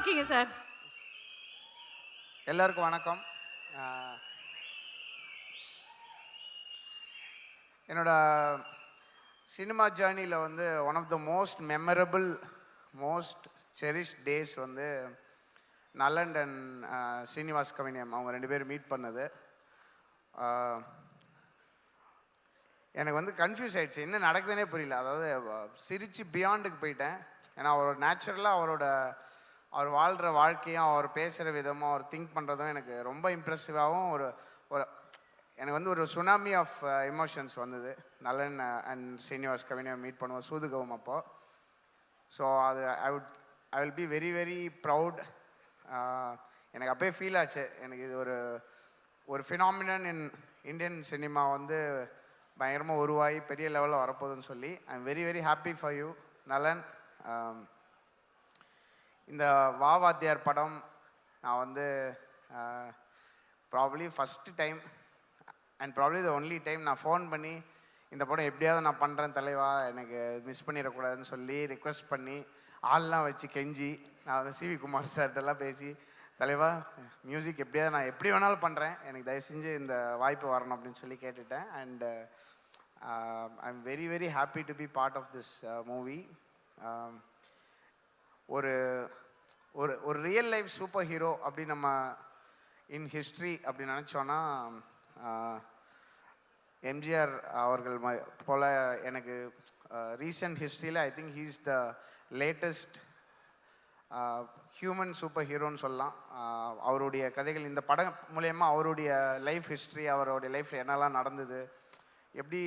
இருக்கீங்க சார். எல்லாருக்கும் வணக்கம். ஆஹ் என்னோட சினிமா ஜேர்னியில் வந்து one of the most memorable most cherish days வந்து நலன் அண்ட் ஸ்ரீனிவாஸ் கவினியம் அவங்க ரெண்டு பேரும் மீட் பண்ணது. ஆஹ் எனக்கு வந்து கன்ஃபியூஸ் ஆகிடுச்சு, என்ன நடக்குதுன்னே புரியல. அதாவது சிரித்து பியாண்டுக்கு போயிட்டேன். ஏன்னா அவரோட நேச்சுரலாக அவர் வாழ்கிற வாழ்க்கையும் அவர் பேசுகிற விதமும் அவர் திங்க் பண்ணுறதும் எனக்கு ரொம்ப இம்ப்ரெசிவாகவும் ஒரு ஒரு எனக்கு வந்து ஒரு சுனாமி ஆஃப் எமோஷன்ஸ் வந்தது. நலன் அண்ட் ஸ்ரீனிவாஸ் கவினியம் மீட் பண்ணுவோம் சூதுகவும் அப்போது. ஸோ அது ஐ will be very very proud. எனக்கு அப்போயே ஃபீல் ஆச்சு, எனக்கு இது ஒரு ஃபினாமினன் இன் இந்தியன் சினிமா வந்து பயங்கரமாக உருவாகி பெரிய லெவலில் வரப்போகுதுன்னு சொல்லி ஐ am very very happy for you நலன். இந்த வா வாத்தியார் படம் நான் வந்து probably first time and probably the only time நான் ஃபோன் பண்ணி இந்த படம் எப்படியாவது நான் பண்ணுறேன் தலைவா, எனக்கு மிஸ் பண்ணிடக்கூடாதுன்னு சொல்லி ரிக்வெஸ்ட் பண்ணி ஆள்லாம் வச்சு கெஞ்சி நான் வந்து சிவி குமார் சார்கிட்டலாம் பேசி, தலைவா மியூசிக் எப்படியாவது நான் எப்படி வேணாலும் பண்ணுறேன், எனக்கு தயவு செஞ்சு இந்த வாய்ப்பு வரணும் அப்படின்னு சொல்லி கேட்டுட்டேன். And I am very very happy to be part of this movie. ஒரு ஒரு ஒரு ரியல் லைஃப் சூப்பர் ஹீரோ அப்படி நம்ம இன் ஹிஸ்ட்ரி அப்படி நினச்சோன்னா எம்ஜிஆர் அவர்கள் போல் எனக்கு ரீசெண்ட் ஹிஸ்ட்ரியில் I think he is the latest human super ஹீரோன்னு சொல்லலாம். அவருடைய கதைகள் இந்த படம் மூலயமா அவருடைய லைஃப் ஹிஸ்ட்ரி, அவருடைய லைஃப்பில் என்னெல்லாம் நடந்தது, எப்படி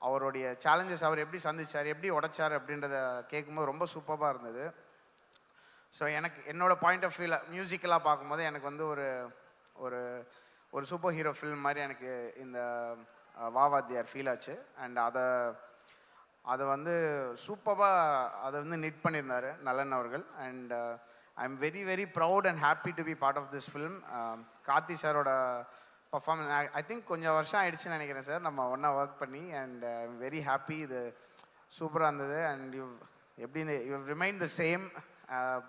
அவருடைய சேலஞ்சஸ் அவர் எப்படி சந்திச்சார், எப்படி உடைச்சார் அப்படின்றத கேட்கும்போது ரொம்ப சூப்பராக இருந்தது. ஸோ எனக்கு என்னோடய பாயிண்ட் ஆஃப் வியூவில் மியூசிக்கலாக பார்க்கும்போது எனக்கு வந்து ஒரு ஒரு சூப்பர் ஹீரோ ஃபில்ம் மாதிரி எனக்கு இந்த வாவாத்தியார் ஃபீல் ஆச்சு. அண்ட் அதை வந்து சூப்பராக அதை வந்து நிட் பண்ணியிருந்தார் நலன் அவர்கள். And I am very very proud and happy to be part of this film. Karthi சாரோட பர்ஃபார்மன்ஸ் ஐ திங்க் கொஞ்சம் வருஷம் ஆயிடுச்சுன்னு நினைக்கிறேன் சார் நம்ம ஒன்றா ஒர்க் பண்ணி. And I am very happy, இது சூப்பராக இருந்தது. அண்ட் எப்படி you remain the same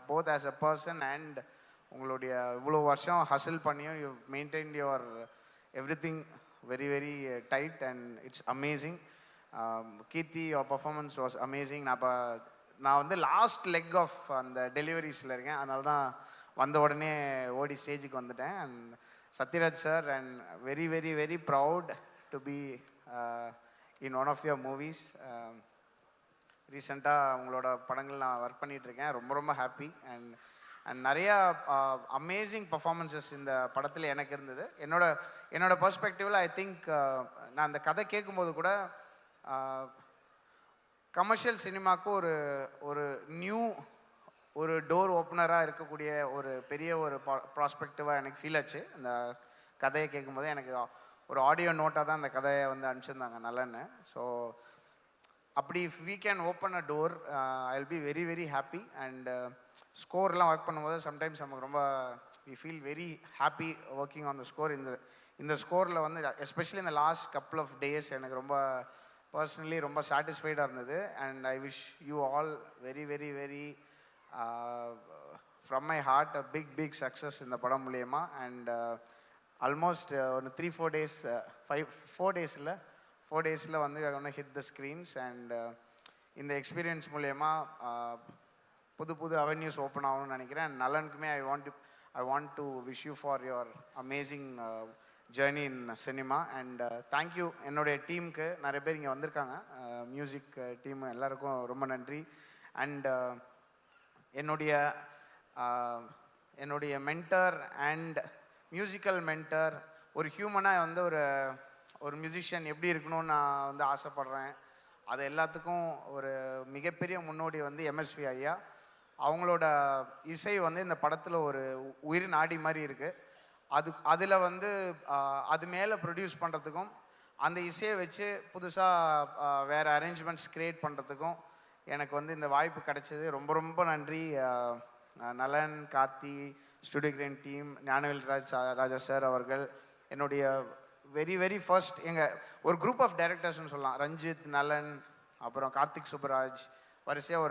both as a person and உங்களுடைய இவ்வளோ வருஷம் ஹசில் பண்ணியும் you maintain your everything very very tight and it's amazing. Keerthy your performance was amazing. நான் வந்து லாஸ்ட் லெக் ஆஃப் அந்த டெலிவரிஸில் இருக்கேன், அதனால தான் வந்த உடனே ஓடி ஸ்டேஜுக்கு வந்துட்டேன். And Sathyaraj sir, and very very very proud to be in one of your movies. ரீசெண்டாக உங்களோட படங்கள் நான் ஒர்க் பண்ணிகிட்ருக்கேன், ரொம்ப ரொம்ப ஹாப்பி. அண்ட் நிறையா அமேசிங் பர்ஃபார்மன்ஸஸ் இந்த படத்தில் எனக்கு இருந்தது. என்னோட பர்ஸ்பெக்டிவில் ஐ திங்க் நான் அந்த கதை கேட்கும்போது கூட கமர்ஷியல் சினிமாவுக்கு ஒரு நியூ ஒரு டோர் ஓப்பனராக இருக்கக்கூடிய ஒரு பெரிய ஒரு ப்ராஸ்பெக்டிவாக எனக்கு ஃபீல் ஆச்சு. இந்த கதையை கேட்கும்போது எனக்கு ஒரு ஆடியோ நோட்டாக தான் அந்த கதையை வந்து அனுப்பிச்சிருந்தாங்க நல்லன்னு. ஸோ அப்படி if we can open a door I will be very very happy. And ஸ்கோர்லாம் ஒர்க் பண்ணும்போது சம்டைம்ஸ் நமக்கு ரொம்ப we feel very happy working on the score. இந்த ஸ்கோரில் வந்து எஸ்பெஷலி இந்த லாஸ்ட் கப்புள் ஆஃப் டேஸ் எனக்கு ரொம்ப பர்சனலி ரொம்ப சாட்டிஸ்ஃபைடாக இருந்தது. And I wish you all very very very from my heart a big success இந்த படம் மூலயமா. அண்ட் ஆல்மோஸ்ட் ஒரு 3-4 டேஸ் 4 டேஸில் வந்து ஒன்று ஹிட் த ஸ்க்ரீன்ஸ். அண்ட் இந்த எக்ஸ்பீரியன்ஸ் மூலயமா புது அவென்யூஸ் ஓப்பன் ஆகணும்னு நினைக்கிறேன். அண்ட் நலனுக்குமே I want to wish you for your amazing journey in cinema. And thank you என்னுடைய டீமுக்கு, நிறைய பேர் இங்கே வந்திருக்காங்க, மியூசிக் டீமு எல்லாருக்கும் ரொம்ப நன்றி. அண்ட் என்னுடைய மென்டர் அண்ட் மியூசிக்கல் மென்டர், ஒரு ஹியூமனாக வந்து ஒரு மியூசிஷியன் எப்படி இருக்கணும்னு நான் வந்து ஆசைப்பட்றேன். அது எல்லாத்துக்கும் ஒரு மிகப்பெரிய முன்னோடி வந்து எம்எஸ்வி ஐயா. அவங்களோட இசை வந்து இந்த படத்தில் ஒரு உயிர் நாடி மாதிரி இருக்குது. அதில் வந்து அது மேலே ப்ரொடியூஸ் பண்ணுறதுக்கும் அந்த இசையை வச்சு புதுசாக வேறு அரேஞ்ச்மெண்ட்ஸ் க்ரியேட் பண்ணுறதுக்கும் எனக்கு வந்து இந்த வாய்ப்பு கிடைச்சது. ரொம்ப ரொம்ப நன்றி Nalan, Karthi, studio green team, Gnanavel Raja sir அவர்கள். என்னுடைய வெரி வெரி ஃபர்ஸ்ட் எங்கள் ஒரு குரூப் ஆஃப் டைரக்டர்ஸ்னு சொல்லலாம், ரஞ்சித், நலன், அப்புறம் கார்த்திக் சுப்பராஜ், வரிசையாக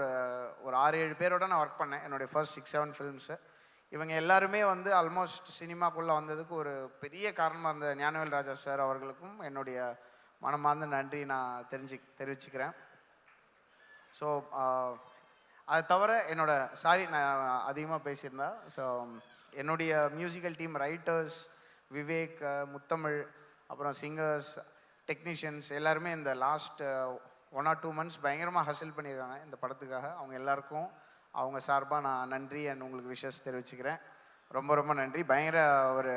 ஒரு 6-7 பேரோட நான் ஒர்க் பண்ணேன் என்னுடைய ஃபர்ஸ்ட் 6-7 ஃபிலிம்ஸு. இவங்க எல்லாருமே வந்து ஆல்மோஸ்ட் சினிமாக்குள்ளே வந்ததுக்கு ஒரு பெரிய காரணமாக இருந்த ஞானவேல் ராஜா சார் அவர்களுக்கும் என்னுடைய மனமார்ந்த நன்றி நான் தெரிவிச்சுக்கிறேன். ஸோ அதை தவிர நான் அதிகமாக பேசியிருந்தா. ஸோ என்னுடைய மியூசிக்கல் டீம் ரைட்டர்ஸ் விவேக், முத்தமிழ், அப்புறம் சிங்கர்ஸ், டெக்னீஷியன்ஸ் எல்லாருமே இந்த லாஸ்ட் 1 or 2 months பயங்கரமாக ஹசில் பண்ணியிருக்காங்க இந்த படத்துக்காக. அவங்க எல்லாருக்கும் அவங்க சார்பாக நான் நன்றி அண்ட் உங்களுக்கு விஷஸ் தெரிவிச்சுக்கிறேன். ரொம்ப ரொம்ப நன்றி. பயங்கர ஒரு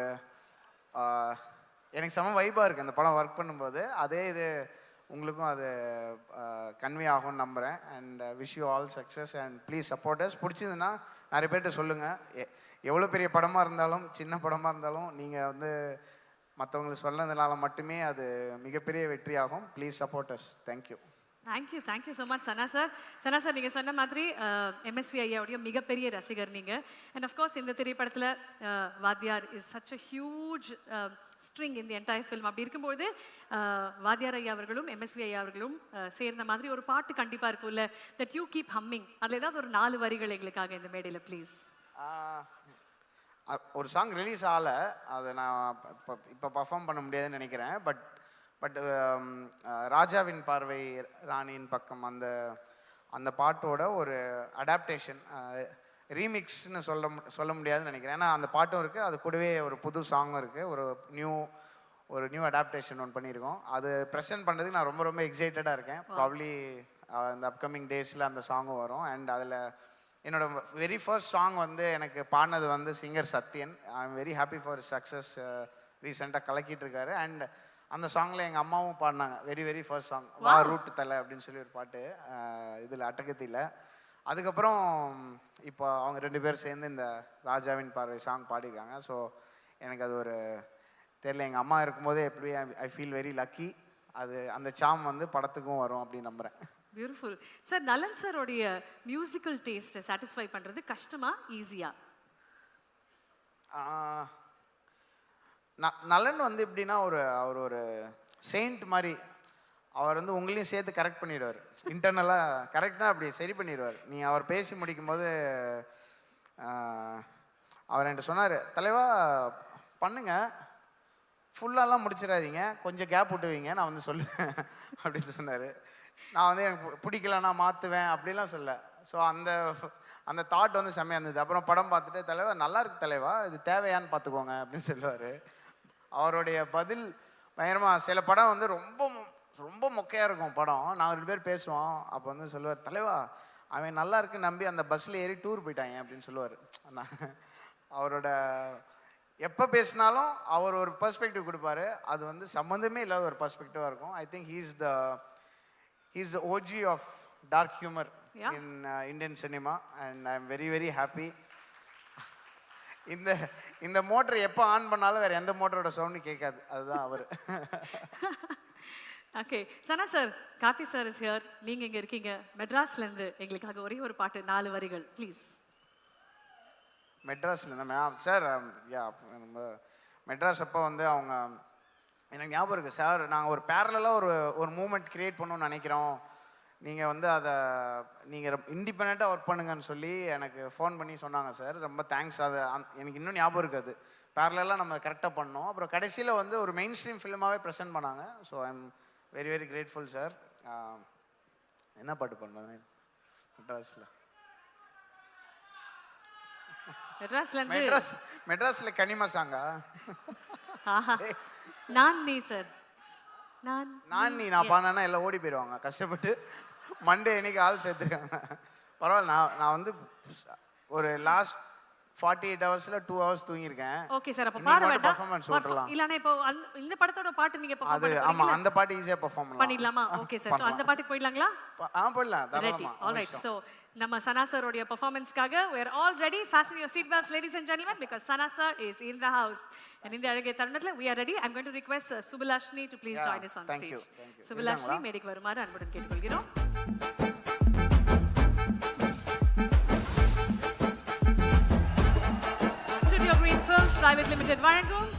எனக்கு செம வைபாக இருக்குது இந்த படம் ஒர்க் பண்ணும்போது. அதே இது உங்களுக்கும் அது கன்வே ஆகும்னு நம்புகிறேன். And wish you all success and please supporters. பிடிச்சிருந்துன்னா நிறைய பேர்கிட்ட சொல்லுங்கள். எவ்வளோ பெரிய படமாக இருந்தாலும் சின்ன படமாக இருந்தாலும் நீங்கள் வந்து மற்றவங்களுக்கு சொன்னதுனால மட்டுமே அது மிகப்பெரிய வெற்றியாகும். Please supporters. Thank you. Thank you so much Sana sir. Sana sir, நீங்கள் சொன்ன மாதிரி எம்எஸ்வி ஐயாவுடைய மிகப்பெரிய ரசிகர் நீங்கள். அண்ட் அஃப்கோர்ஸ் இந்த திரைப்படத்தில் வாத்தியார் is such a huge string in the entire film. அப்படி இருக்கும்போது வாத்தியார் ஐயா அவர்களும் எம்எஸ்வி ஐயா அவர்களும் சேர்ந்த மாதிரி ஒரு பாட்டு கண்டிப்பாக இருக்கும்ல, தட் யூ கீப் ஹம்மிங். அதில் ஏதாவது ஒரு 4 வரிகள் எங்களுக்காக இந்த மேடையில் ப்ளீஸ். ஒரு சாங் ரிலீஸ் ஆகலை, அதை நான் இப்போ பர்ஃபார்ம் பண்ண முடியாதுன்னு நினைக்கிறேன். பட் ராஜாவின் பார்வை ராணியின் பக்கம் அந்த பாட்டோட ஒரு அடாப்டேஷன் ரீமிக்ஸ்னு சொல்ல முடியாதுன்னு நினைக்கிறேன். ஏன்னா அந்த பாட்டும் இருக்குது, அது கூடவே ஒரு புது சாங்கும் இருக்குது. ஒரு நியூ அடாப்டேஷன் ஒன்று பண்ணியிருக்கோம். அது ப்ரெசென்ட் பண்ணுறதுக்கு நான் ரொம்ப ரொம்ப எக்ஸைட்டடாக இருக்கேன். ப்ராப்ளி இந்த அப்கமிங் டேஸில் அந்த சாங்கும் வரும். அண்ட் அதில் என்னோட வெரி ஃபர்ஸ்ட் சாங் வந்து எனக்கு பாடினது வந்து singer Sathyan. I am very happy for success. ரீசெண்டாக கலக்கிட்டு இருக்காரு. அண்ட் அந்த சாங்கில் எங்கள் அம்மாவும் பாடினாங்க. வெரி ஃபர்ஸ்ட் சாங் வா ரூட்டு தலை அப்படின்னு சொல்லி ஒரு பாட்டு இதில் அட்டகத்தியில். அதுக்கப்புறம் இப்போ அவங்க 2 பேர் சேர்ந்து இந்த ராஜாவின் பார்வை சாங் பாடிருக்காங்க. ஸோ எனக்கு அது ஒரு தெரியல, எங்கள் அம்மா இருக்கும்போதே எப்படி ஐ ஃபீல் வெரி லக்கி. அந்த சாம் வந்து படத்துக்கும் வரும் அப்படின்னு நம்புகிறேன். Beautiful sir. நலன் சாரோடைய மியூசிக்கல் டேஸ்ட்டை சாட்டிஸ்ஃபை பண்ணுறது கஷ்டமா ஈஸியா? நலன் வந்து எப்படின்னா அவர் ஒரு செயின்ட் மாதிரி. அவர் வந்து உங்களையும் சேர்த்து கரெக்ட் பண்ணிடுவார். இன்டர்னலாக கரெக்டாக அப்படி சரி பண்ணிடுவார். அவர் பேசி முடிக்கும்போது அவர் என்கிட்ட சொன்னார், தலைவா பண்ணுங்க, ஃபுல்லாலாம் முடிச்சிடாதீங்க, கொஞ்சம் கேப் விட்டுவீங்க, நான் வந்து சொல்லுவேன் அப்படின்னு சொன்னார். நான் வந்து எனக்கு பிடிக்கலன்னா மாற்றுவேன் அப்படிலாம் சொல்ல. ஸோ அந்த தாட் வந்து செம்மையாக இருந்தது. அப்புறம் படம் பார்த்துட்டு, தலைவா நல்லா இருக்கு தலைவா, இது தேவையான்னு பார்த்துக்கோங்க அப்படின்னு சொல்லுவார். அவருடைய பதில் பயங்கரமாக. சில படம் வந்து ரொம்ப மொக்கையாக இருக்கும் படம். நாங்கள் 2 பேர் பேசுவோம். அப்போ வந்து சொல்லுவார், தலைவா அவன் நல்லா இருக்குன்னு நம்பி அந்த பஸ்ஸில் ஏறி டூர் போயிட்டாங்க அப்படின்னு சொல்லுவார். அவரோட எப்போ பேசினாலும் அவர் ஒரு பெர்ஸ்பெக்டிவ் கொடுப்பாரு. அது வந்து சம்மந்தமே இல்லாத ஒரு பெர்ஸ்பெக்டிவாக இருக்கும். I think he is the OG of dark humour in Indian cinema. And I am very happy. இந்த மோட்டர் எப்போ ஆன் பண்ணாலும் வேறு எந்த மோட்டரோட சவுண்டு கேட்காது. அதுதான் அவர். Okay Sana sir, Karthi sir is here. நீங்கள் இங்கே இருக்கீங்க மெட்ராஸ்லேருந்து. எங்களுக்காக ஒரே ஒரு பாட்டு 4 வரிகள் ப்ளீஸ். மெட்ராஸ்லேருந்து சார், நம்ம மெட்ராஸ் அப்போ வந்து அவங்க எனக்கு ஞாபகம் இருக்குது சார், நாங்கள் ஒரு பேரலாக ஒரு மூமெண்ட் க்ரியேட் பண்ணணும்னு நினைக்கிறோம், நீங்கள் வந்து அதை நீங்கள் இண்டிபெண்ட்டாக ஒர்க் பண்ணுங்கன்னு சொல்லி எனக்கு ஃபோன் பண்ணி சொன்னாங்க சார். ரொம்ப தேங்க்ஸ். அது எனக்கு இன்னும் ஞாபகம் இருக்காது. பேரலாக நம்ம கரெக்டாக பண்ணோம். அப்புறம் கடைசியில் வந்து ஒரு மெயின் ஸ்ட்ரீம் ஃபிலிமாகவே ப்ரெசென்ட் பண்ணாங்க. So I am very grateful sir. என்ன பாட்டு பண்ணுறது மெட்ராஸ்ல கனிமா சாங்கா? நான் பாடினா எல்லாம் ஓடி போயிடுவாங்க கஷ்டப்பட்டு. மண்டே இன்னைக்கு ஆள் சேர்த்துருக்காங்க. பரவாயில்ல. நான் வந்து ஒரு லாஸ்ட் 48 ஹவர்ஸ்ல 2 ஹவர்ஸ் தூங்கியிருக்கேன். ஓகே சார், அப்ப பாட வேண்டாம். பெர்ஃபார்மன்ஸ் ஓட்டலாம். இல்லனா இப்போ இந்த படத்தோட பாட்டு நீங்க பெர்ஃபார்ம் பண்ணுவீங்க. ஆமா, அந்த பாட்டு ஈஸியா பெர்ஃபார்ம் பண்ணிடலாமா? ஓகே சார், சோ அந்த பாட்டுக்கு போயிடலாங்களா? போயிடலாம் தாராளமா. ஆல்ரைட். சோ நம்ம சனா சாரோட பெர்ஃபார்மன்ஸ்க்காக we are all ready. Fasten your seat belts ladies and gentlemen, because Sana sir is in the house. And இந்த அழகிய தருணத்துல we are ready. I'm going to request Subulashni to please join us on stage. Thank you. Subulashni மேடைக்கு வருமாறு அன்புடன் கேட்டுக்கொள்கிறோம். Studio Green Films Private Limited வழங்கும்